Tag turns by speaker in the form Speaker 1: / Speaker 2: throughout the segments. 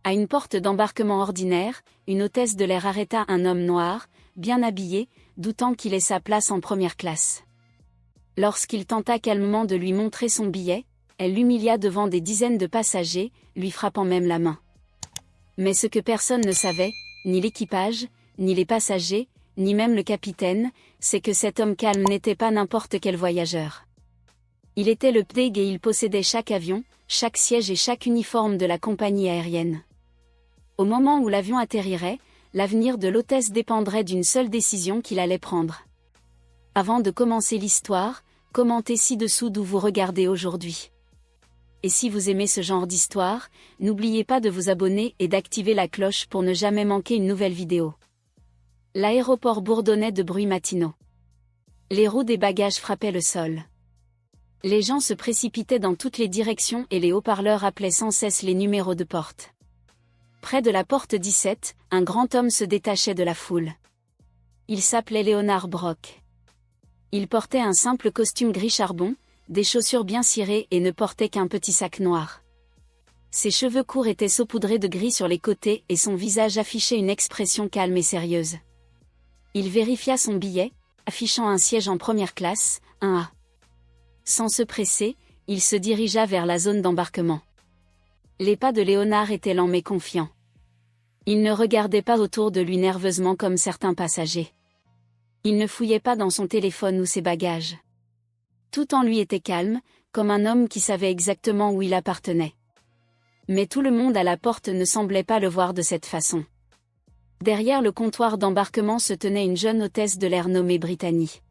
Speaker 1: À une porte d'embarquement ordinaire, une hôtesse de l'air arrêta un homme noir, bien habillé, doutant qu'il ait sa place en première classe. Lorsqu'il tenta calmement de lui montrer son billet, elle l'humilia devant des dizaines de passagers, lui frappant même la main. Mais ce que personne ne savait, ni l'équipage, ni les passagers, ni même le capitaine, c'est que cet homme calme n'était pas n'importe quel voyageur. Il était le PDG et il possédait chaque avion, chaque siège et chaque uniforme de la compagnie aérienne. Au moment où l'avion atterrirait, l'avenir de l'hôtesse dépendrait d'une seule décision qu'il allait prendre. Avant de commencer l'histoire, commentez ci-dessous d'où vous regardez aujourd'hui. Et si vous aimez ce genre d'histoire, n'oubliez pas de vous abonner et d'activer la cloche pour ne jamais manquer une nouvelle vidéo. L'aéroport bourdonnait de bruits matinaux. Les roues des bagages frappaient le sol. Les gens se précipitaient dans toutes les directions et les haut-parleurs appelaient sans cesse les numéros de porte. Près de la porte 17, un grand homme se détachait de la foule. Il s'appelait Léonard Brock. Il portait un simple costume gris charbon, des chaussures bien cirées et ne portait qu'un petit sac noir. Ses cheveux courts étaient saupoudrés de gris sur les côtés et son visage affichait une expression calme et sérieuse. Il vérifia son billet, affichant un siège en première classe, 1A. Sans se presser, il se dirigea vers la zone d'embarquement. Les pas de Léonard étaient lents mais confiants. Il ne regardait pas autour de lui nerveusement comme certains passagers. Il ne fouillait pas dans son téléphone ou ses bagages. Tout en lui était calme, comme un homme qui savait exactement où il appartenait. Mais tout le monde à la porte ne semblait pas le voir de cette façon. Derrière le comptoir d'embarquement se tenait une jeune hôtesse de l'air nommée Brittany.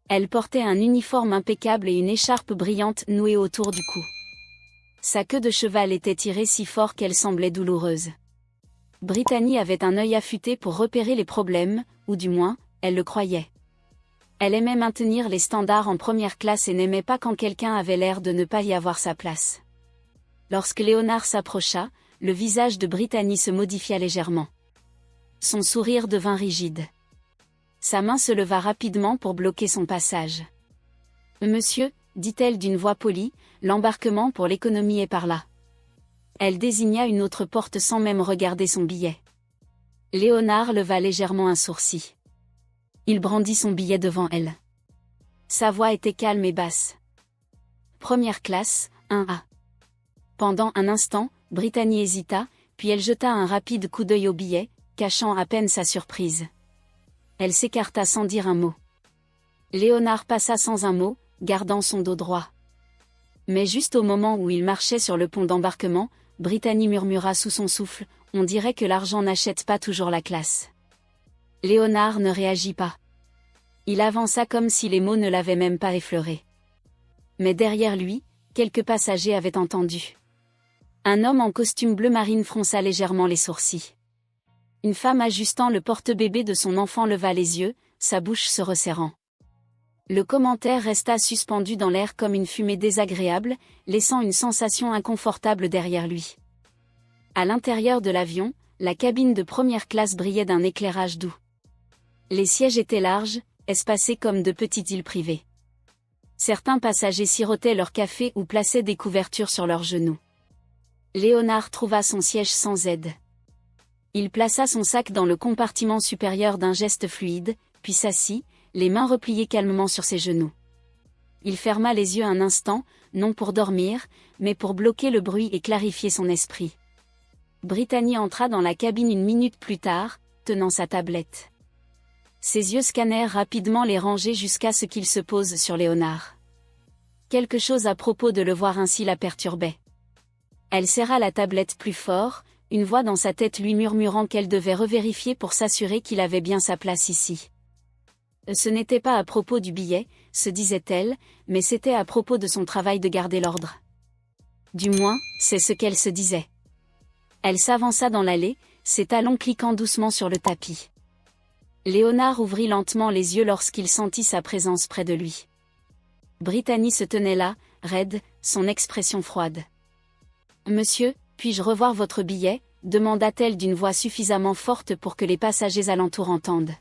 Speaker 1: Elle portait un uniforme impeccable et une écharpe brillante nouée autour du cou. Sa queue de cheval était tirée si fort qu'elle semblait douloureuse. Brittany avait un œil affûté pour repérer les problèmes, ou du moins, elle le croyait. Elle aimait maintenir les standards en première classe et n'aimait pas quand quelqu'un avait l'air de ne pas y avoir sa place. Lorsque Léonard s'approcha, le visage de Brittany se modifia légèrement. Son sourire devint rigide. Sa main se leva rapidement pour bloquer son passage. « Monsieur », dit-elle d'une voix polie, « l'embarquement pour l'économie est par là. » Elle désigna une autre porte sans même regarder son billet. Léonard leva légèrement un sourcil. Il brandit son billet devant elle. Sa voix était calme et basse. « Première classe, 1A. » Pendant un instant, Brittany hésita, puis elle jeta un rapide coup d'œil au billet, cachant à peine sa surprise. Elle s'écarta sans dire un mot. Léonard passa sans un mot, gardant son dos droit. Mais juste au moment où il marchait sur le pont d'embarquement, Brittany murmura sous son souffle, « On dirait que l'argent n'achète pas toujours la classe. » Léonard ne réagit pas. Il avança comme si les mots ne l'avaient même pas effleuré. Mais derrière lui, quelques passagers avaient entendu. Un homme en costume bleu marine fronça légèrement les sourcils. Une femme ajustant le porte-bébé de son enfant leva les yeux, sa bouche se resserrant. Le commentaire resta suspendu dans l'air comme une fumée désagréable, laissant une sensation inconfortable derrière lui. À l'intérieur de l'avion, la cabine de première classe brillait d'un éclairage doux. Les sièges étaient larges, espacés comme de petites îles privées. Certains passagers sirotaient leur café ou plaçaient des couvertures sur leurs genoux. Léonard trouva son siège sans aide. Il plaça son sac dans le compartiment supérieur d'un geste fluide, puis s'assit, les mains repliées calmement sur ses genoux. Il ferma les yeux un instant, non pour dormir, mais pour bloquer le bruit et clarifier son esprit. Brittany entra dans la cabine une minute plus tard, tenant sa tablette. Ses yeux scannèrent rapidement les rangées jusqu'à ce qu'ils se posent sur Léonard. Quelque chose à propos de le voir ainsi la perturbait. Elle serra la tablette plus fort, une voix dans sa tête lui murmurant qu'elle devait revérifier pour s'assurer qu'il avait bien sa place ici. Ce n'était pas à propos du billet, se disait-elle, mais c'était à propos de son travail de garder l'ordre. Du moins, c'est ce qu'elle se disait. Elle s'avança dans l'allée, ses talons cliquant doucement sur le tapis. Léonard ouvrit lentement les yeux lorsqu'il sentit sa présence près de lui. Brittany se tenait là, raide, son expression froide. « Monsieur, puis-je revoir votre billet ?» demanda-t-elle d'une voix suffisamment forte pour que les passagers alentour entendent.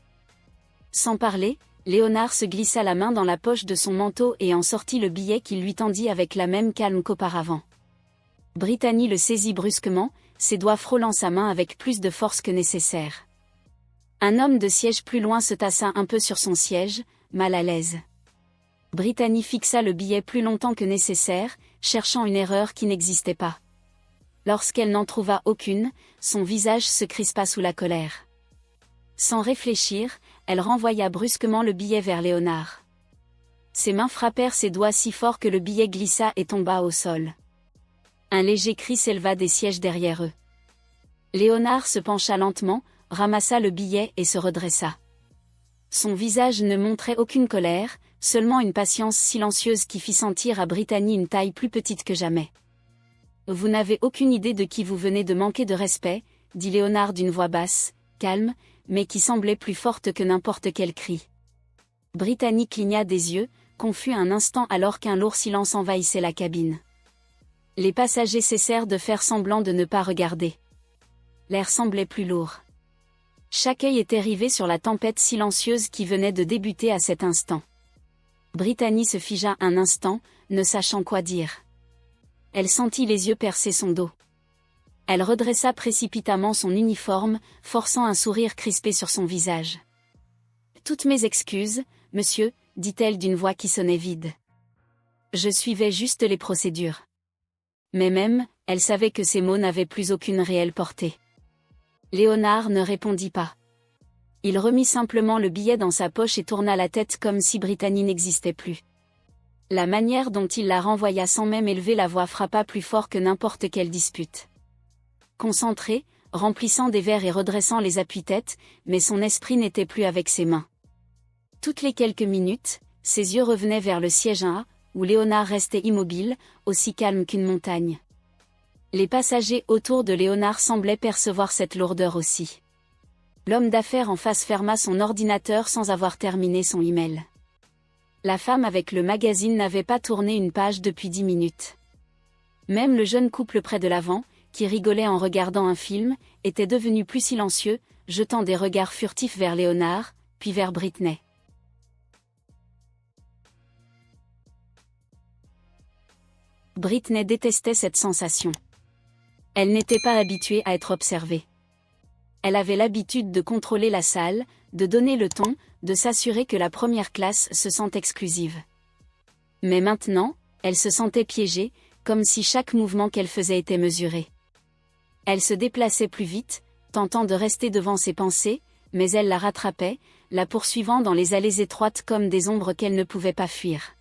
Speaker 1: Sans parler, Léonard se glissa la main dans la poche de son manteau et en sortit le billet qu'il lui tendit avec la même calme qu'auparavant. Brittany le saisit brusquement, ses doigts frôlant sa main avec plus de force que nécessaire. Un homme de siège plus loin se tassa un peu sur son siège, mal à l'aise. Brittany fixa le billet plus longtemps que nécessaire, cherchant une erreur qui n'existait pas. Lorsqu'elle n'en trouva aucune, son visage se crispa sous la colère. Sans réfléchir, elle renvoya brusquement le billet vers Léonard. Ses mains frappèrent ses doigts si fort que le billet glissa et tomba au sol. Un léger cri s'éleva des sièges derrière eux. Léonard se pencha lentement, ramassa le billet et se redressa. Son visage ne montrait aucune colère, seulement une patience silencieuse qui fit sentir à Brittany une taille plus petite que jamais. « Vous n'avez aucune idée de qui vous venez de manquer de respect, » dit Léonard d'une voix basse, calme, mais qui semblait plus forte que n'importe quel cri. Brittany cligna des yeux, confus un instant alors qu'un lourd silence envahissait la cabine. Les passagers cessèrent de faire semblant de ne pas regarder. L'air semblait plus lourd. Chaque œil était rivé sur la tempête silencieuse qui venait de débuter à cet instant. Brittany se figea un instant, ne sachant quoi dire. Elle sentit les yeux percer son dos. Elle redressa précipitamment son uniforme, forçant un sourire crispé sur son visage. « Toutes mes excuses, monsieur, » dit-elle d'une voix qui sonnait vide. « Je suivais juste les procédures. » Mais même, elle savait que ces mots n'avaient plus aucune réelle portée. Léonard ne répondit pas. Il remit simplement le billet dans sa poche et tourna la tête comme si Brittany n'existait plus. La manière dont il la renvoya sans même élever la voix frappa plus fort que n'importe quelle dispute. Concentré, remplissant des verres et redressant les appuis-têtes, mais son esprit n'était plus avec ses mains. Toutes les quelques minutes, ses yeux revenaient vers le siège 1A, où Léonard restait immobile, aussi calme qu'une montagne. Les passagers autour de Léonard semblaient percevoir cette lourdeur aussi. L'homme d'affaires en face ferma son ordinateur sans avoir terminé son email. La femme avec le magazine n'avait pas tourné une page depuis 10 minutes. Même le jeune couple près de l'avant, qui rigolait en regardant un film, était devenu plus silencieux, jetant des regards furtifs vers Léonard, puis vers Brittany. Brittany détestait cette sensation. Elle n'était pas habituée à être observée. Elle avait l'habitude de contrôler la salle, de donner le ton, de s'assurer que la première classe se sente exclusive. Mais maintenant, elle se sentait piégée, comme si chaque mouvement qu'elle faisait était mesuré. Elle se déplaçait plus vite, tentant de rester devant ses pensées, mais elle la rattrapait, la poursuivant dans les allées étroites comme des ombres qu'elle ne pouvait pas fuir.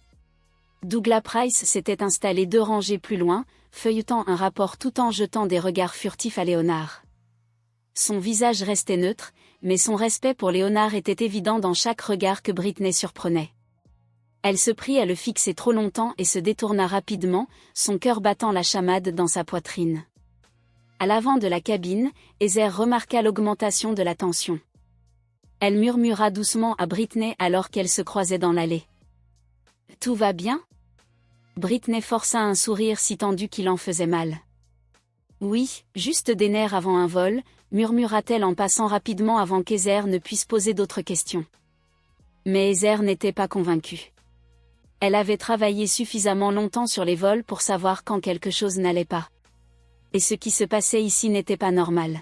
Speaker 1: Douglas Price s'était installé 2 rangées plus loin, feuilletant un rapport tout en jetant des regards furtifs à Léonard. Son visage restait neutre, mais son respect pour Léonard était évident dans chaque regard que Brittany surprenait. Elle se prit à le fixer trop longtemps et se détourna rapidement, son cœur battant la chamade dans sa poitrine. À l'avant de la cabine, Heather remarqua l'augmentation de la tension. Elle murmura doucement à Brittany alors qu'elle se croisait dans l'allée. « Tout va bien ?» Brittany força un sourire si tendu qu'il en faisait mal. « Oui, juste des nerfs avant un vol », murmura-t-elle en passant rapidement avant qu'Heather ne puisse poser d'autres questions. Mais Heather n'était pas convaincue. Elle avait travaillé suffisamment longtemps sur les vols pour savoir quand quelque chose n'allait pas. Et ce qui se passait ici n'était pas normal.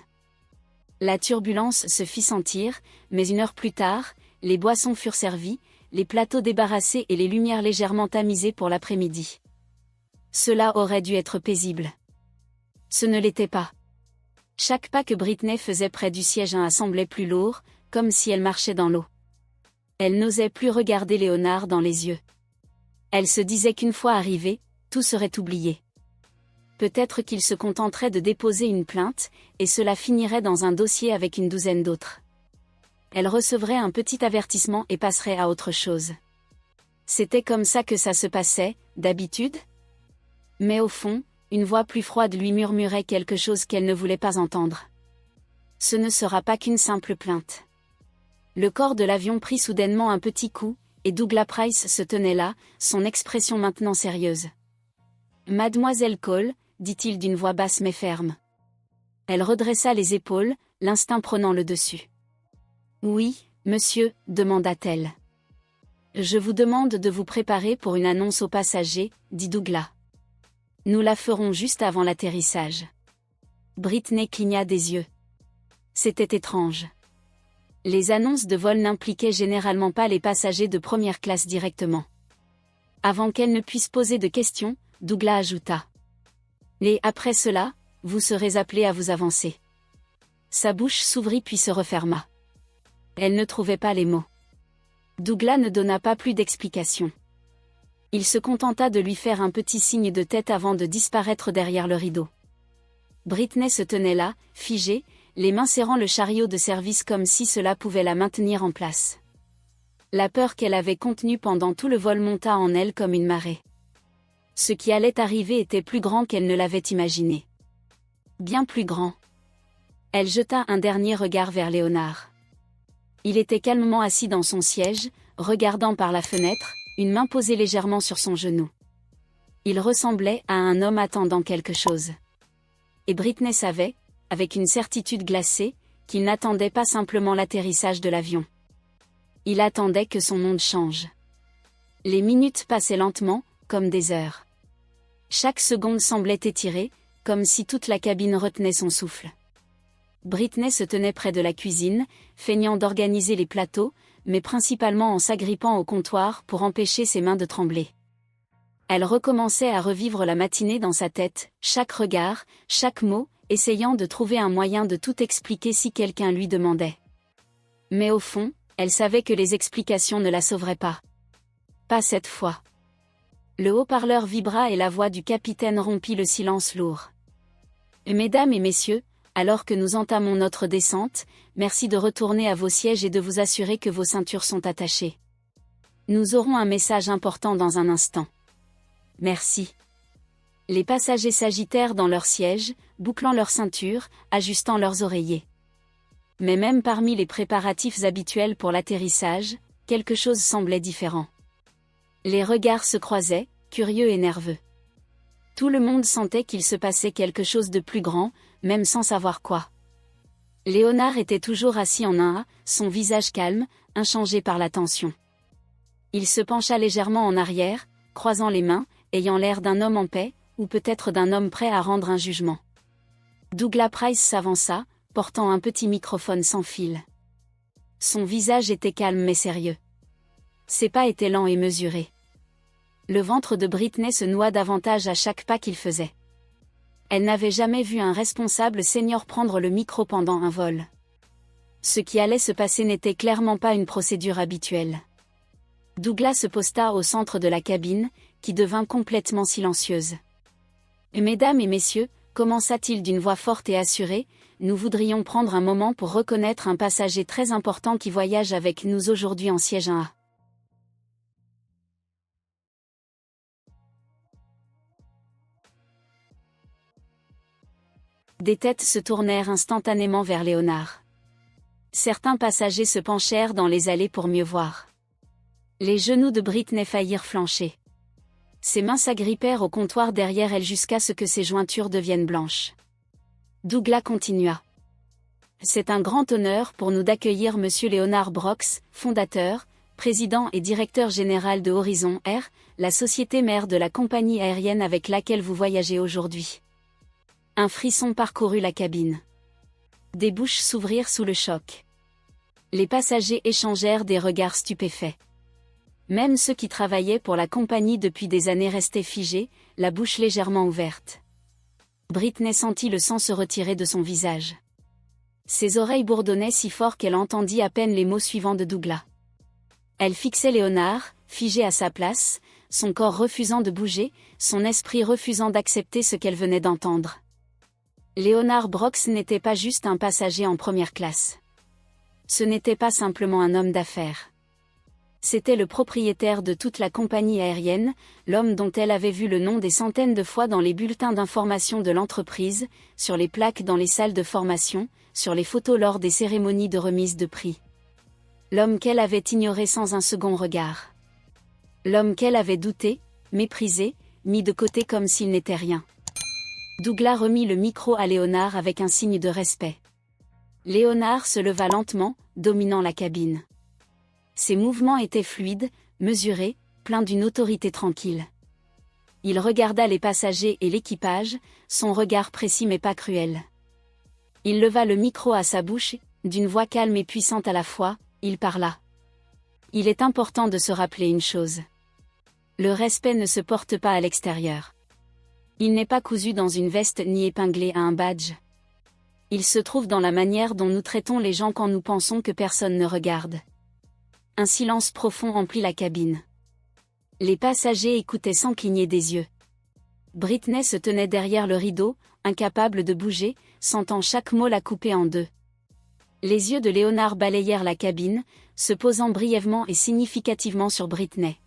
Speaker 1: La turbulence se fit sentir, mais 1 heure plus tard, les boissons furent servies, les plateaux débarrassés et les lumières légèrement tamisées pour l'après-midi. Cela aurait dû être paisible. Ce ne l'était pas. Chaque pas que Brittany faisait près du siège 1A semblait plus lourd, comme si elle marchait dans l'eau. Elle n'osait plus regarder Léonard dans les yeux. Elle se disait qu'une fois arrivée, tout serait oublié. Peut-être qu'il se contenterait de déposer une plainte, et cela finirait dans un dossier avec une 12aine d'autres. Elle recevrait un petit avertissement et passerait à autre chose. C'était comme ça que ça se passait, d'habitude ? Mais au fond, une voix plus froide lui murmurait quelque chose qu'elle ne voulait pas entendre. Ce ne sera pas qu'une simple plainte. Le corps de l'avion prit soudainement un petit coup, et Douglas Price se tenait là, son expression maintenant sérieuse. « Mademoiselle Cole », dit-il d'une voix basse mais ferme. Elle redressa les épaules, l'instinct prenant le dessus. « Oui, monsieur », demanda-t-elle. « Je vous demande de vous préparer pour une annonce aux passagers », dit Douglas. « Nous la ferons juste avant l'atterrissage. » Britney cligna des yeux. C'était étrange. Les annonces de vol n'impliquaient généralement pas les passagers de première classe directement. Avant qu'elle ne puisse poser de questions, Douglas ajouta. Et après cela, vous serez appelé à vous avancer. Sa bouche s'ouvrit puis se referma. Elle ne trouvait pas les mots. Douglas ne donna pas plus d'explications. Il se contenta de lui faire un petit signe de tête avant de disparaître derrière le rideau. Britney se tenait là, figée, les mains serrant le chariot de service comme si cela pouvait la maintenir en place. La peur qu'elle avait contenue pendant tout le vol monta en elle comme une marée. Ce qui allait arriver était plus grand qu'elle ne l'avait imaginé. Bien plus grand. Elle jeta un dernier regard vers Léonard. Il était calmement assis dans son siège, regardant par la fenêtre, une main posée légèrement sur son genou. Il ressemblait à un homme attendant quelque chose. Et Britney savait, avec une certitude glacée, qu'il n'attendait pas simplement l'atterrissage de l'avion. Il attendait que son monde change. Les minutes passaient lentement, comme des heures. Chaque seconde semblait étirée, comme si toute la cabine retenait son souffle. Britney se tenait près de la cuisine, feignant d'organiser les plateaux, mais principalement en s'agrippant au comptoir pour empêcher ses mains de trembler. Elle recommençait à revivre la matinée dans sa tête, chaque regard, chaque mot, essayant de trouver un moyen de tout expliquer si quelqu'un lui demandait. Mais au fond, elle savait que les explications ne la sauveraient pas. Pas cette fois. Le haut-parleur vibra et la voix du capitaine rompit le silence lourd. Mesdames et messieurs, alors que nous entamons notre descente, merci de retourner à vos sièges et de vous assurer que vos ceintures sont attachées. Nous aurons un message important dans un instant. Merci. Les passagers s'agitèrent dans leurs sièges, bouclant leurs ceintures, ajustant leurs oreillers. Mais même parmi les préparatifs habituels pour l'atterrissage, quelque chose semblait différent. Les regards se croisaient, curieux et nerveux. Tout le monde sentait qu'il se passait quelque chose de plus grand, même sans savoir quoi. Léonard était toujours assis en un A, son visage calme, inchangé par la tension. Il se pencha légèrement en arrière, croisant les mains, ayant l'air d'un homme en paix, ou peut-être d'un homme prêt à rendre un jugement. Douglas Price s'avança, portant un petit microphone sans fil. Son visage était calme mais sérieux. Ses pas étaient lents et mesurés. Le ventre de Britney se noua davantage à chaque pas qu'il faisait. Elle n'avait jamais vu un responsable senior prendre le micro pendant un vol. Ce qui allait se passer n'était clairement pas une procédure habituelle. Douglas se posta au centre de la cabine, qui devint complètement silencieuse. « Mesdames et messieurs, commença-t-il d'une voix forte et assurée, nous voudrions prendre un moment pour reconnaître un passager très important qui voyage avec nous aujourd'hui en siège 1A. Des têtes se tournèrent instantanément vers Léonard. Certains passagers se penchèrent dans les allées pour mieux voir. Les genoux de Britney faillirent flancher. Ses mains s'agrippèrent au comptoir derrière elle jusqu'à ce que ses jointures deviennent blanches. Douglas continua. C'est un grand honneur pour nous d'accueillir Monsieur Léonard Brox, fondateur, président et directeur général de Horizon Air, la société mère de la compagnie aérienne avec laquelle vous voyagez aujourd'hui. Un frisson parcourut la cabine. Des bouches s'ouvrirent sous le choc. Les passagers échangèrent des regards stupéfaits. Même ceux qui travaillaient pour la compagnie depuis des années restaient figés, la bouche légèrement ouverte. Britney sentit le sang se retirer de son visage. Ses oreilles bourdonnaient si fort qu'elle entendit à peine les mots suivants de Douglas. Elle fixait Léonard, figé à sa place, son corps refusant de bouger, son esprit refusant d'accepter ce qu'elle venait d'entendre. Léonard Brox n'était pas juste un passager en première classe. Ce n'était pas simplement un homme d'affaires. C'était le propriétaire de toute la compagnie aérienne, l'homme dont elle avait vu le nom des centaines de fois dans les bulletins d'information de l'entreprise, sur les plaques dans les salles de formation, sur les photos lors des cérémonies de remise de prix. L'homme qu'elle avait ignoré sans un second regard. L'homme qu'elle avait douté, méprisé, mis de côté comme s'il n'était rien. Douglas remit le micro à Léonard avec un signe de respect. Léonard se leva lentement, dominant la cabine. Ses mouvements étaient fluides, mesurés, pleins d'une autorité tranquille. Il regarda les passagers et l'équipage, son regard précis mais pas cruel. Il leva le micro à sa bouche, d'une voix calme et puissante à la fois, il parla. Il est important de se rappeler une chose. Le respect ne se porte pas à l'extérieur. Il n'est pas cousu dans une veste ni épinglé à un badge. Il se trouve dans la manière dont nous traitons les gens quand nous pensons que personne ne regarde. Un silence profond remplit la cabine. Les passagers écoutaient sans cligner des yeux. Britney se tenait derrière le rideau, incapable de bouger, sentant chaque mot la couper en deux. Les yeux de Léonard balayèrent la cabine, se posant brièvement et significativement sur Britney.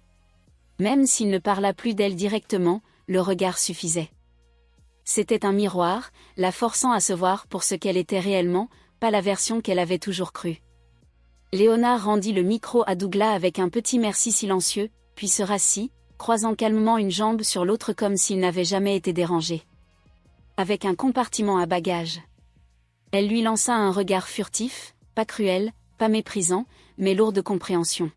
Speaker 1: Même s'il ne parla plus d'elle directement, le regard suffisait. C'était un miroir, la forçant à se voir pour ce qu'elle était réellement, pas la version qu'elle avait toujours crue. Léonard rendit le micro à Douglas avec un petit merci silencieux, puis se rassit, croisant calmement une jambe sur l'autre comme s'il n'avait jamais été dérangé. Avec un compartiment à bagages. Elle lui lança un regard furtif, pas cruel, pas méprisant, mais lourd de compréhension.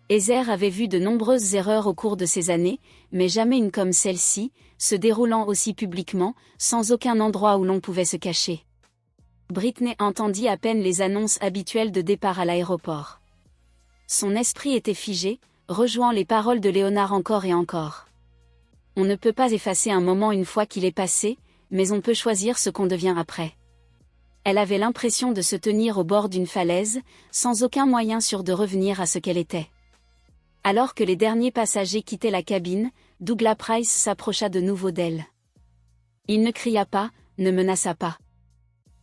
Speaker 1: Heather avait vu de nombreuses erreurs au cours de ces années, mais jamais une comme celle-ci, se déroulant aussi publiquement, sans aucun endroit où l'on pouvait se cacher. Britney entendit à peine les annonces habituelles de départ à l'aéroport. Son esprit était figé, rejouant les paroles de Léonard encore et encore. On ne peut pas effacer un moment une fois qu'il est passé, mais on peut choisir ce qu'on devient après. Elle avait l'impression de se tenir au bord d'une falaise, sans aucun moyen sûr de revenir à ce qu'elle était. Alors que les derniers passagers quittaient la cabine, Douglas Price s'approcha de nouveau d'elle. Il ne cria pas, ne menaça pas.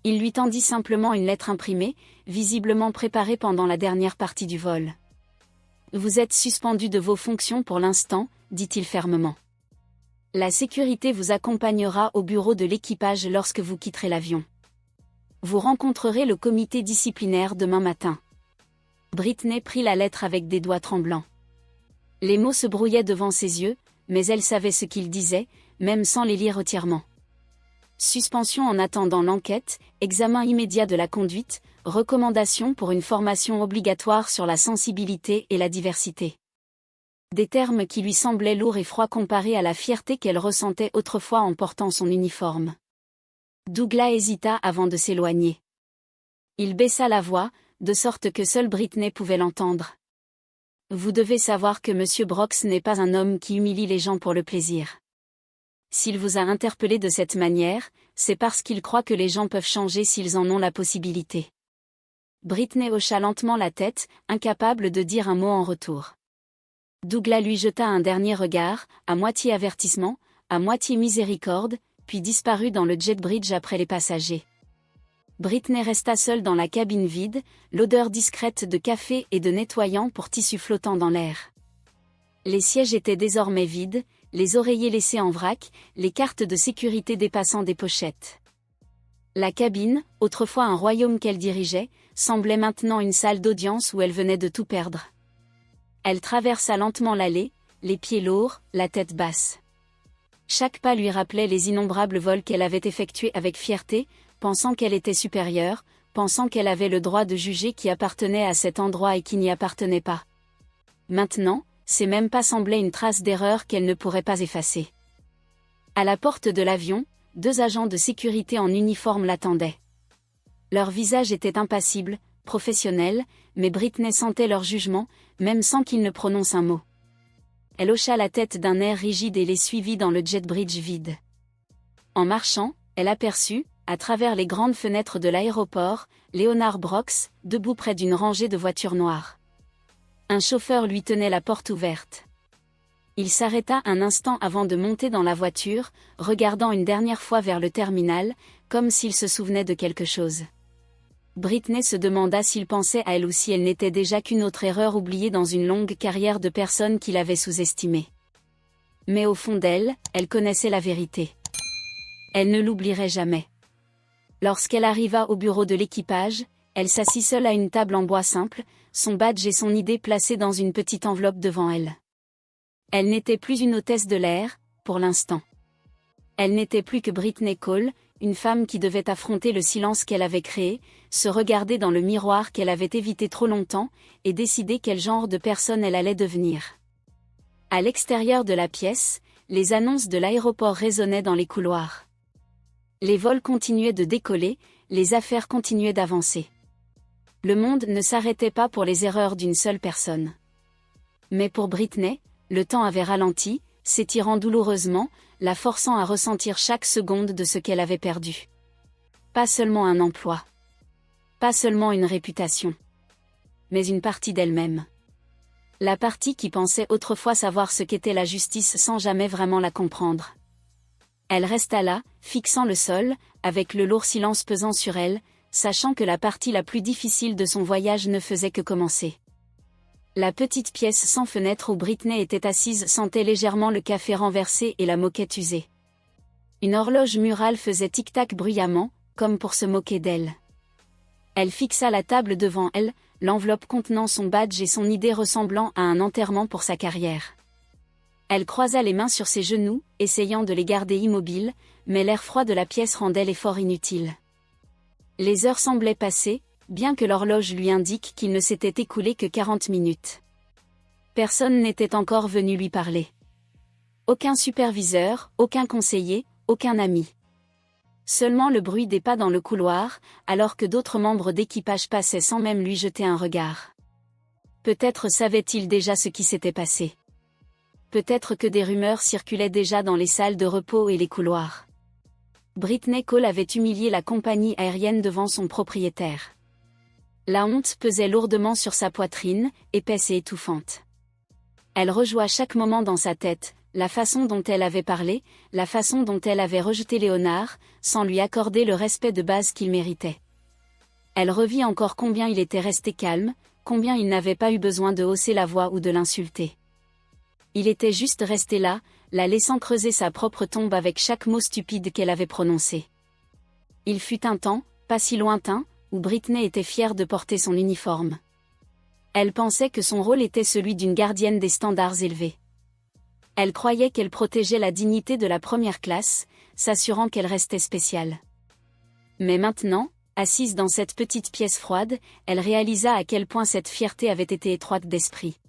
Speaker 1: Il lui tendit simplement une lettre imprimée, visiblement préparée pendant la dernière partie du vol. « Vous êtes suspendu de vos fonctions pour l'instant », dit-il fermement. « La sécurité vous accompagnera au bureau de l'équipage lorsque vous quitterez l'avion. Vous rencontrerez le comité disciplinaire demain matin. » Britney prit la lettre avec des doigts tremblants. Les mots se brouillaient devant ses yeux, mais elle savait ce qu'ils disaient, même sans les lire entièrement. Suspension en attendant l'enquête, examen immédiat de la conduite, recommandation pour une formation obligatoire sur la sensibilité et la diversité. Des termes qui lui semblaient lourds et froids comparés à la fierté qu'elle ressentait autrefois en portant son uniforme. Douglas hésita avant de s'éloigner. Il baissa la voix, de sorte que seule Britney pouvait l'entendre. « Vous devez savoir que M. Brox n'est pas un homme qui humilie les gens pour le plaisir. S'il vous a interpellé de cette manière, c'est parce qu'il croit que les gens peuvent changer s'ils en ont la possibilité. » Britney hocha lentement la tête, incapable de dire un mot en retour. Douglas lui jeta un dernier regard, à moitié avertissement, à moitié miséricorde, puis disparut dans le jet bridge après les passagers. Britney resta seule dans la cabine vide, l'odeur discrète de café et de nettoyant pour tissu flottant dans l'air. Les sièges étaient désormais vides, les oreillers laissés en vrac, les cartes de sécurité dépassant des pochettes. La cabine, autrefois un royaume qu'elle dirigeait, semblait maintenant une salle d'audience où elle venait de tout perdre. Elle traversa lentement l'allée, les pieds lourds, la tête basse. Chaque pas lui rappelait les innombrables vols qu'elle avait effectués avec fierté, pensant qu'elle était supérieure, pensant qu'elle avait le droit de juger qui appartenait à cet endroit et qui n'y appartenait pas. Maintenant, ces mêmes pas semblaient une trace d'erreur qu'elle ne pourrait pas effacer. À la porte de l'avion, 2 agents de sécurité en uniforme l'attendaient. Leur visage était impassible, professionnel, mais Britney sentait leur jugement, même sans qu'ils ne prononcent un mot. Elle hocha la tête d'un air rigide et les suivit dans le jet bridge vide. En marchant, elle aperçut, à travers les grandes fenêtres de l'aéroport, Léonard Brox, debout près d'une rangée de voitures noires. Un chauffeur lui tenait la porte ouverte. Il s'arrêta un instant avant de monter dans la voiture, regardant une dernière fois vers le terminal, comme s'il se souvenait de quelque chose. Britney se demanda s'il pensait à elle ou si elle n'était déjà qu'une autre erreur oubliée dans une longue carrière de personnes qui l'avaient sous-estimée. Mais au fond d'elle, elle connaissait la vérité. Elle ne l'oublierait jamais. Lorsqu'elle arriva au bureau de l'équipage, elle s'assit seule à une table en bois simple, son badge et son idée placés dans une petite enveloppe devant elle. Elle n'était plus une hôtesse de l'air, pour l'instant. Elle n'était plus que Britney Cole, une femme qui devait affronter le silence qu'elle avait créé, se regarder dans le miroir qu'elle avait évité trop longtemps, et décider quel genre de personne elle allait devenir. À l'extérieur de la pièce, les annonces de l'aéroport résonnaient dans les couloirs. Les vols continuaient de décoller, les affaires continuaient d'avancer. Le monde ne s'arrêtait pas pour les erreurs d'une seule personne. Mais pour Britney, le temps avait ralenti, s'étirant douloureusement, la forçant à ressentir chaque seconde de ce qu'elle avait perdu. Pas seulement un emploi. Pas seulement une réputation. Mais une partie d'elle-même. La partie qui pensait autrefois savoir ce qu'était la justice sans jamais vraiment la comprendre. Elle resta là, fixant le sol, avec le lourd silence pesant sur elle, sachant que la partie la plus difficile de son voyage ne faisait que commencer. La petite pièce sans fenêtre où Britney était assise sentait légèrement le café renversé et la moquette usée. Une horloge murale faisait tic-tac bruyamment, comme pour se moquer d'elle. Elle fixa la table devant elle, l'enveloppe contenant son badge et son idée ressemblant à un enterrement pour sa carrière. Elle croisa les mains sur ses genoux, essayant de les garder immobiles, mais l'air froid de la pièce rendait l'effort inutile. Les heures semblaient passer, bien que l'horloge lui indique qu'il ne s'était écoulé que 40 minutes. Personne n'était encore venu lui parler. Aucun superviseur, aucun conseiller, aucun ami. Seulement le bruit des pas dans le couloir, alors que d'autres membres d'équipage passaient sans même lui jeter un regard. Peut-être savait-il déjà ce qui s'était passé. Peut-être que des rumeurs circulaient déjà dans les salles de repos et les couloirs. Britney Cole avait humilié la compagnie aérienne devant son propriétaire. La honte pesait lourdement sur sa poitrine, épaisse et étouffante. Elle rejoua chaque moment dans sa tête, la façon dont elle avait parlé, la façon dont elle avait rejeté Léonard, sans lui accorder le respect de base qu'il méritait. Elle revit encore combien il était resté calme, combien il n'avait pas eu besoin de hausser la voix ou de l'insulter. Il était juste resté là, la laissant creuser sa propre tombe avec chaque mot stupide qu'elle avait prononcé. Il fut un temps, pas si lointain, où Britney était fière de porter son uniforme. Elle pensait que son rôle était celui d'une gardienne des standards élevés. Elle croyait qu'elle protégeait la dignité de la première classe, s'assurant qu'elle restait spéciale. Mais maintenant, assise dans cette petite pièce froide, elle réalisa à quel point cette fierté avait été étroite d'esprit.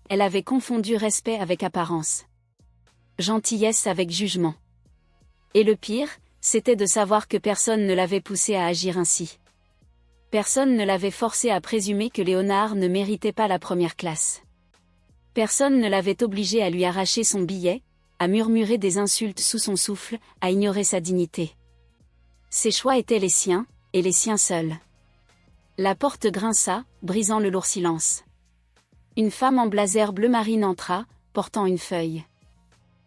Speaker 1: Elle avait confondu respect avec apparence. Gentillesse avec jugement. Et le pire, c'était de savoir que personne ne l'avait poussée à agir ainsi. Personne ne l'avait forcée à présumer que Léonard ne méritait pas la première classe. Personne ne l'avait obligée à lui arracher son billet, à murmurer des insultes sous son souffle, à ignorer sa dignité. Ses choix étaient les siens, et les siens seuls. La porte grinça, brisant le lourd silence. Une femme en blazer bleu marine entra, portant une feuille.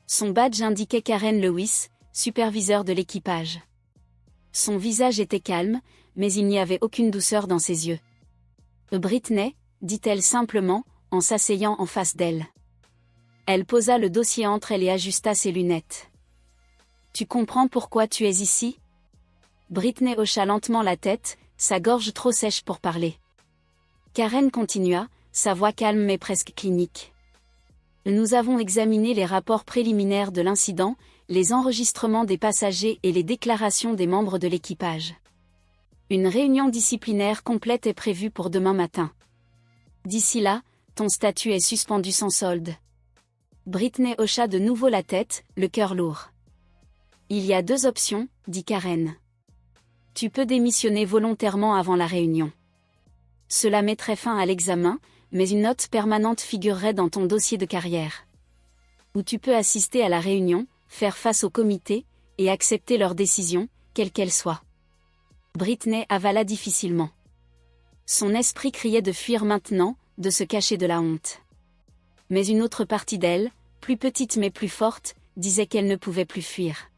Speaker 1: Son badge indiquait Karen Lewis, superviseur de l'équipage. Son visage était calme, mais il n'y avait aucune douceur dans ses yeux. « Britney », dit-elle simplement, en s'asseyant en face d'elle. Elle posa le dossier entre elle et ajusta ses lunettes. « Tu comprends pourquoi tu es ici ?» Britney hocha lentement la tête, sa gorge trop sèche pour parler. Karen continua, sa voix calme mais presque clinique. « Nous avons examiné les rapports préliminaires de l'incident, les enregistrements des passagers et les déclarations des membres de l'équipage. Une réunion disciplinaire complète est prévue pour demain matin. D'ici là, ton statut est suspendu sans solde. » Britney hocha de nouveau la tête, le cœur lourd. « Il y a 2 options, dit Karen. Tu peux démissionner volontairement avant la réunion. Cela mettrait fin à l'examen, mais une note permanente figurerait dans ton dossier de carrière. Ou tu peux assister à la réunion, faire face au comité, et accepter leurs décisions, quelles qu'elles soient. » Britney avala difficilement. Son esprit criait de fuir maintenant, de se cacher de la honte. Mais une autre partie d'elle, plus petite mais plus forte, disait qu'elle ne pouvait plus fuir.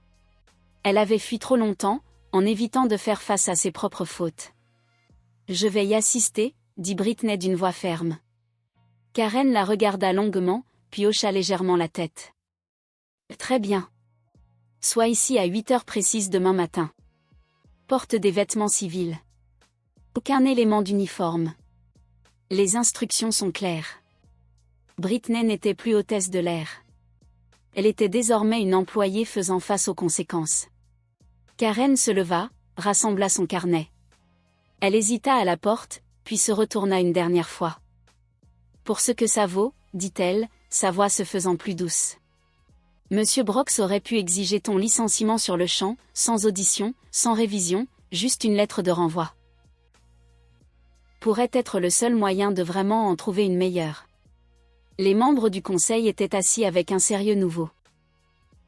Speaker 1: Elle avait fui trop longtemps, en évitant de faire face à ses propres fautes. « Je vais y assister, » dit Britney d'une voix ferme. Karen la regarda longuement, puis hocha légèrement la tête. « Très bien. Sois ici à 8 heures précises demain matin. Porte des vêtements civils. Aucun élément d'uniforme. Les instructions sont claires. » Britney n'était plus hôtesse de l'air. Elle était désormais une employée faisant face aux conséquences. Karen se leva, rassembla son carnet. Elle hésita à la porte, puis se retourna une dernière fois. « Pour ce que ça vaut, » dit-elle, sa voix se faisant plus douce. « Monsieur Brox aurait pu exiger ton licenciement sur le champ, sans audition, sans révision, juste une lettre de renvoi. Pourrait être le seul moyen de vraiment en trouver une meilleure. Les membres du conseil étaient assis avec un sérieux nouveau.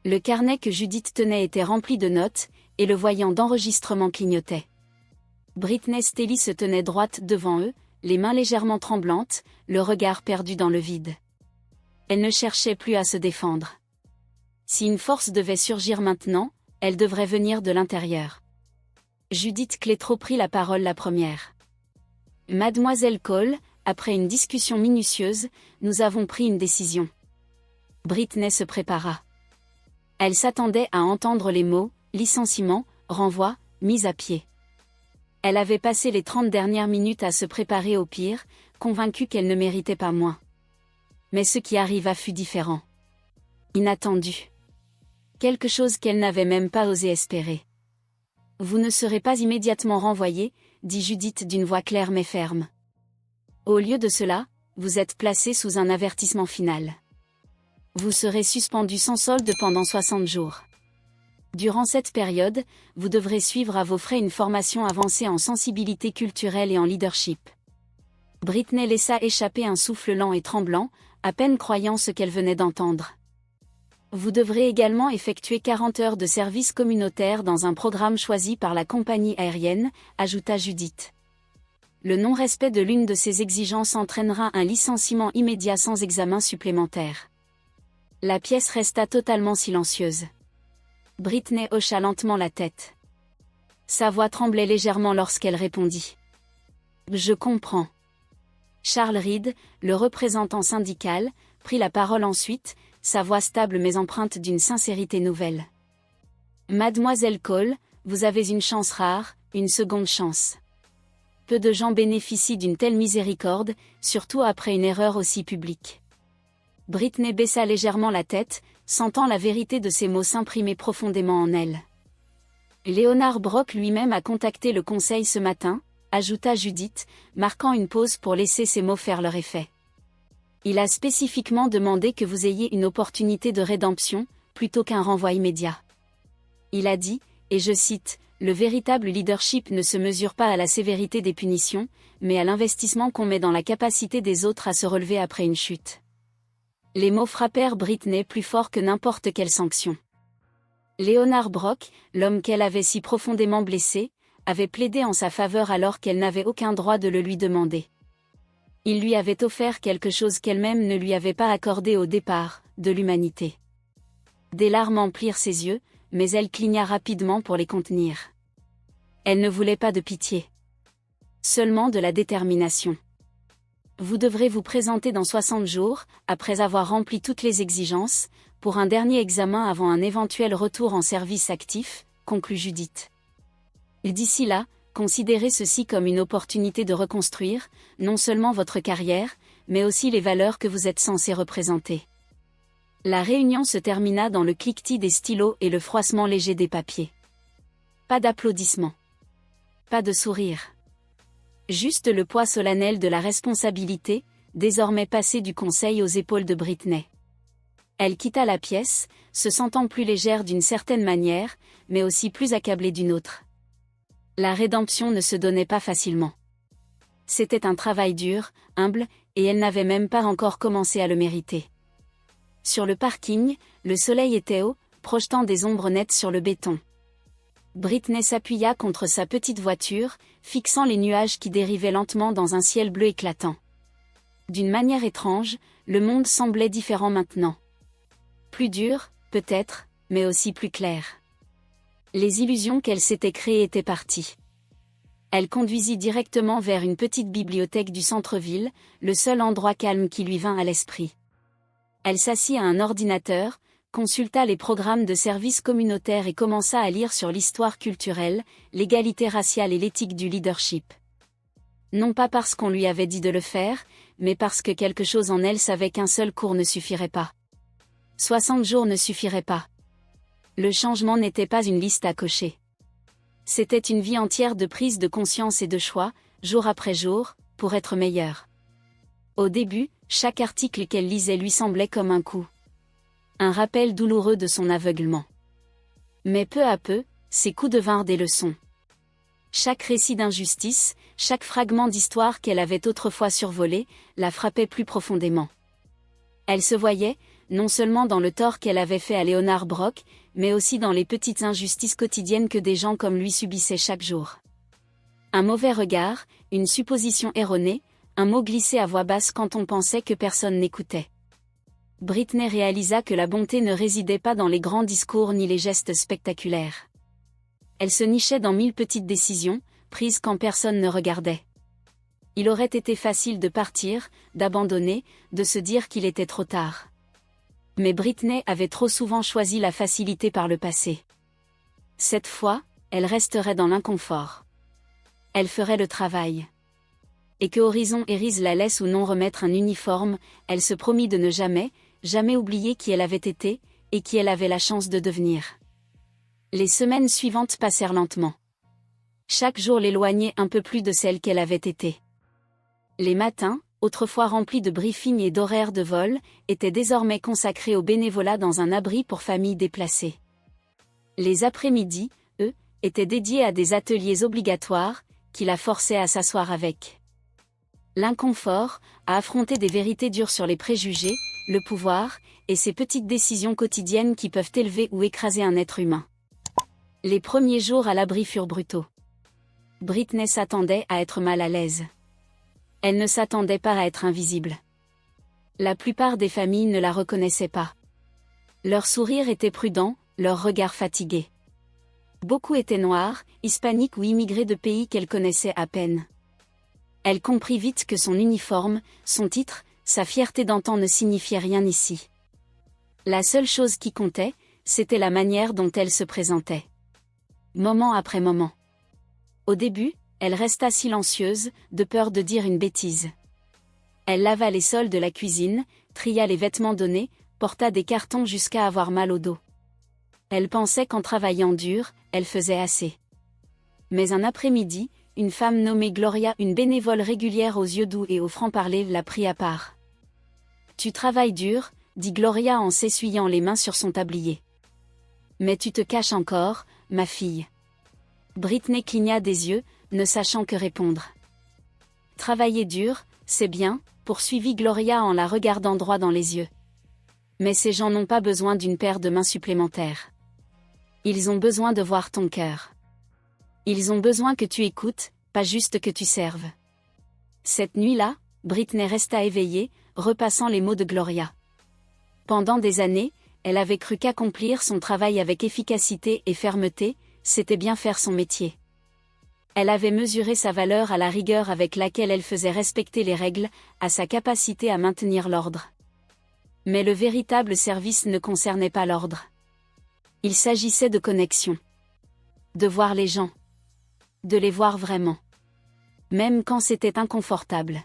Speaker 1: Le carnet que Judith tenait était rempli de notes, et le voyant d'enregistrement clignotait. Britney Steele se tenait droite devant eux, les mains légèrement tremblantes, le regard perdu dans le vide. Elle ne cherchait plus à se défendre. Si une force devait surgir maintenant, elle devrait venir de l'intérieur. Judith Clétreau prit la parole la première. Mademoiselle Cole, après une discussion minutieuse, nous avons pris une décision. Britney se prépara. Elle s'attendait à entendre les mots « licenciement »,« renvoi »,« mise à pied ». Elle avait passé les 30 dernières minutes à se préparer au pire, convaincue qu'elle ne méritait pas moins. Mais ce qui arriva fut différent. Inattendu. Quelque chose qu'elle n'avait même pas osé espérer. « Vous ne serez pas immédiatement renvoyé », dit Judith d'une voix claire mais ferme. Au lieu de cela, vous êtes placé sous un avertissement final. Vous serez suspendu sans solde pendant 60 jours. Durant cette période, vous devrez suivre à vos frais une formation avancée en sensibilité culturelle et en leadership. Britney laissa échapper un souffle lent et tremblant, à peine croyant ce qu'elle venait d'entendre. Vous devrez également effectuer 40 heures de service communautaire dans un programme choisi par la compagnie aérienne, ajouta Judith. Le non-respect de l'une de ces exigences entraînera un licenciement immédiat sans examen supplémentaire. La pièce resta totalement silencieuse. Britney hocha lentement la tête. Sa voix tremblait légèrement lorsqu'elle répondit. « Je comprends. » Charles Reed, le représentant syndical, prit la parole ensuite, sa voix stable mais empreinte d'une sincérité nouvelle. « Mademoiselle Cole, vous avez une chance rare, une seconde chance. Peu de gens bénéficient d'une telle miséricorde, surtout après une erreur aussi publique. » Britney baissa légèrement la tête, sentant la vérité de ces mots s'imprimer profondément en elle. Léonard Brock lui-même a contacté le conseil ce matin, ajouta Judith, marquant une pause pour laisser ces mots faire leur effet. Il a spécifiquement demandé que vous ayez une opportunité de rédemption, plutôt qu'un renvoi immédiat. Il a dit, et je cite, « Le véritable leadership ne se mesure pas à la sévérité des punitions, mais à l'investissement qu'on met dans la capacité des autres à se relever après une chute. » Les mots frappèrent Britney plus fort que n'importe quelle sanction. Léonard Brock, l'homme qu'elle avait si profondément blessé, avait plaidé en sa faveur alors qu'elle n'avait aucun droit de le lui demander. Il lui avait offert quelque chose qu'elle-même ne lui avait pas accordé au départ, de l'humanité. Des larmes emplirent ses yeux, mais elle cligna rapidement pour les contenir. Elle ne voulait pas de pitié. Seulement de la détermination. Vous devrez vous présenter dans 60 jours, après avoir rempli toutes les exigences, pour un dernier examen avant un éventuel retour en service actif, conclut Judith. D'ici là, considérez ceci comme une opportunité de reconstruire, non seulement votre carrière, mais aussi les valeurs que vous êtes censé représenter. La réunion se termina dans le cliquetis des stylos et le froissement léger des papiers. Pas d'applaudissements. Pas de sourire. Juste le poids solennel de la responsabilité, désormais passée du conseil aux épaules de Britney. Elle quitta la pièce, se sentant plus légère d'une certaine manière, mais aussi plus accablée d'une autre. La rédemption ne se donnait pas facilement. C'était un travail dur, humble, et elle n'avait même pas encore commencé à le mériter. Sur le parking, le soleil était haut, projetant des ombres nettes sur le béton. Britney s'appuya contre sa petite voiture, fixant les nuages qui dérivaient lentement dans un ciel bleu éclatant. D'une manière étrange, le monde semblait différent maintenant. Plus dur, peut-être, mais aussi plus clair. Les illusions qu'elle s'était créées étaient parties. Elle conduisit directement vers une petite bibliothèque du centre-ville, le seul endroit calme qui lui vint à l'esprit. Elle s'assit à un ordinateur, consulta les programmes de services communautaires et commença à lire sur l'histoire culturelle, l'égalité raciale et l'éthique du leadership. Non pas parce qu'on lui avait dit de le faire, mais parce que quelque chose en elle savait qu'un seul cours ne suffirait pas. 60 jours ne suffiraient pas. Le changement n'était pas une liste à cocher. C'était une vie entière de prise de conscience et de choix, jour après jour, pour être meilleure. Au début, chaque article qu'elle lisait lui semblait comme un coup. Un rappel douloureux de son aveuglement. Mais peu à peu, ces coups devinrent des leçons. Chaque récit d'injustice, chaque fragment d'histoire qu'elle avait autrefois survolé, la frappait plus profondément. Elle se voyait, non seulement dans le tort qu'elle avait fait à Léonard Brock, mais aussi dans les petites injustices quotidiennes que des gens comme lui subissaient chaque jour. Un mauvais regard, une supposition erronée, un mot glissé à voix basse quand on pensait que personne n'écoutait. Britney réalisa que la bonté ne résidait pas dans les grands discours ni les gestes spectaculaires. Elle se nichait dans 1000 petites décisions, prises quand personne ne regardait. Il aurait été facile de partir, d'abandonner, de se dire qu'il était trop tard. Mais Britney avait trop souvent choisi la facilité par le passé. Cette fois, elle resterait dans l'inconfort. Elle ferait le travail. Et que Horizon Hérise la laisse ou non remettre un uniforme, elle se promit de ne jamais, jamais oublier qui elle avait été, et qui elle avait la chance de devenir. Les semaines suivantes passèrent lentement. Chaque jour l'éloignait un peu plus de celle qu'elle avait été. Les matins, autrefois remplis de briefings et d'horaires de vol, étaient désormais consacrés au bénévolat dans un abri pour familles déplacées. Les après-midi, eux, étaient dédiés à des ateliers obligatoires, qui la forçaient à s'asseoir avec. L'inconfort, à affronter des vérités dures sur les préjugés, le pouvoir, et ces petites décisions quotidiennes qui peuvent élever ou écraser un être humain. Les premiers jours à l'abri furent brutaux. Britney s'attendait à être mal à l'aise. Elle ne s'attendait pas à être invisible. La plupart des familles ne la reconnaissaient pas. Leur sourire était prudent, leur regard fatigué. Beaucoup étaient noirs, hispaniques ou immigrés de pays qu'elle connaissait à peine. Elle comprit vite que son uniforme, son titre, sa fierté d'antan ne signifiaient rien ici. La seule chose qui comptait, c'était la manière dont elle se présentait. Moment après moment. Au début, elle resta silencieuse, de peur de dire une bêtise. Elle lava les sols de la cuisine, tria les vêtements donnés, porta des cartons jusqu'à avoir mal au dos. Elle pensait qu'en travaillant dur, elle faisait assez. Mais un après-midi, une femme nommée Gloria, une bénévole régulière aux yeux doux et au franc-parler, la prit à part. « Tu travailles dur », dit Gloria en s'essuyant les mains sur son tablier. « Mais tu te caches encore, ma fille. » Britney cligna des yeux, ne sachant que répondre. « Travailler dur, c'est bien », poursuivit Gloria en la regardant droit dans les yeux. « Mais ces gens n'ont pas besoin d'une paire de mains supplémentaires. Ils ont besoin de voir ton cœur. Ils ont besoin que tu écoutes, pas juste que tu serves. » Cette nuit-là, Britney resta éveillée, repassant les mots de Gloria. Pendant des années, elle avait cru qu'accomplir son travail avec efficacité et fermeté, c'était bien faire son métier. Elle avait mesuré sa valeur à la rigueur avec laquelle elle faisait respecter les règles, à sa capacité à maintenir l'ordre. Mais le véritable service ne concernait pas l'ordre. Il s'agissait de connexion. De voir les gens. De les voir vraiment. Même quand c'était inconfortable.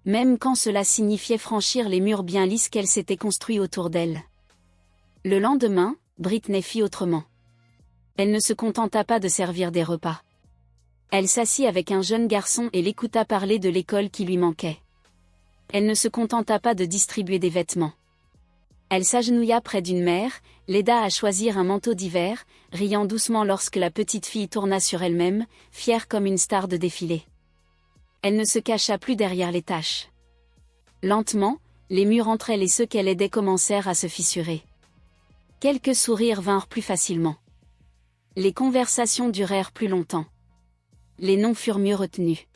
Speaker 1: Même quand cela signifiait franchir les murs bien lisses qu'elle s'était construits autour d'elle. Le lendemain, Britney fit autrement. Elle ne se contenta pas de servir des repas. Elle s'assit avec un jeune garçon et l'écouta parler de l'école qui lui manquait. Elle ne se contenta pas de distribuer des vêtements. Elle s'agenouilla près d'une mère, l'aida à choisir un manteau d'hiver, riant doucement lorsque la petite fille tourna sur elle-même, fière comme une star de défilé. Elle ne se cacha plus derrière les tâches. Lentement, les murs entre elle et ceux qu'elle aidait commencèrent à se fissurer. Quelques sourires vinrent plus facilement. Les conversations durèrent plus longtemps. Les noms furent mieux retenus.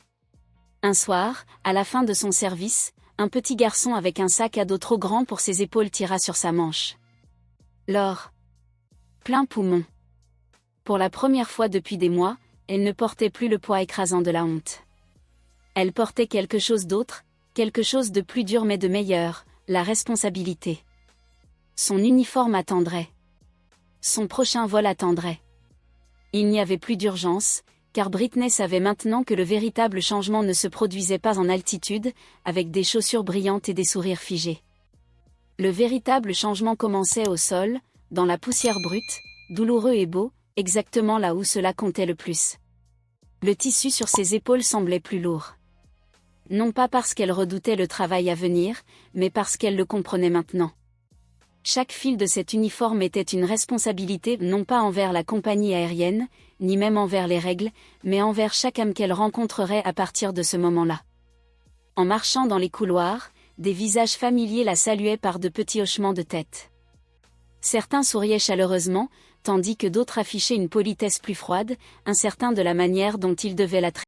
Speaker 1: Un soir, à la fin de son service, un petit garçon avec un sac à dos trop grand pour ses épaules tira sur sa manche. Laure. Plein poumon. Pour la première fois depuis des mois, elle ne portait plus le poids écrasant de la honte. Elle portait quelque chose d'autre, quelque chose de plus dur mais de meilleur, la responsabilité. Son uniforme attendrait. Son prochain vol attendrait. Il n'y avait plus d'urgence, car Britney savait maintenant que le véritable changement ne se produisait pas en altitude, avec des chaussures brillantes et des sourires figés. Le véritable changement commençait au sol, dans la poussière brute, douloureux et beau, exactement là où cela comptait le plus. Le tissu sur ses épaules semblait plus lourd. Non pas parce qu'elle redoutait le travail à venir, mais parce qu'elle le comprenait maintenant. Chaque fil de cet uniforme était une responsabilité non pas envers la compagnie aérienne, ni même envers les règles, mais envers chaque âme qu'elle rencontrerait à partir de ce moment-là. En marchant dans les couloirs, des visages familiers la saluaient par de petits hochements de tête. Certains souriaient chaleureusement, tandis que d'autres affichaient une politesse plus froide, incertains de la manière dont ils devaient la traiter.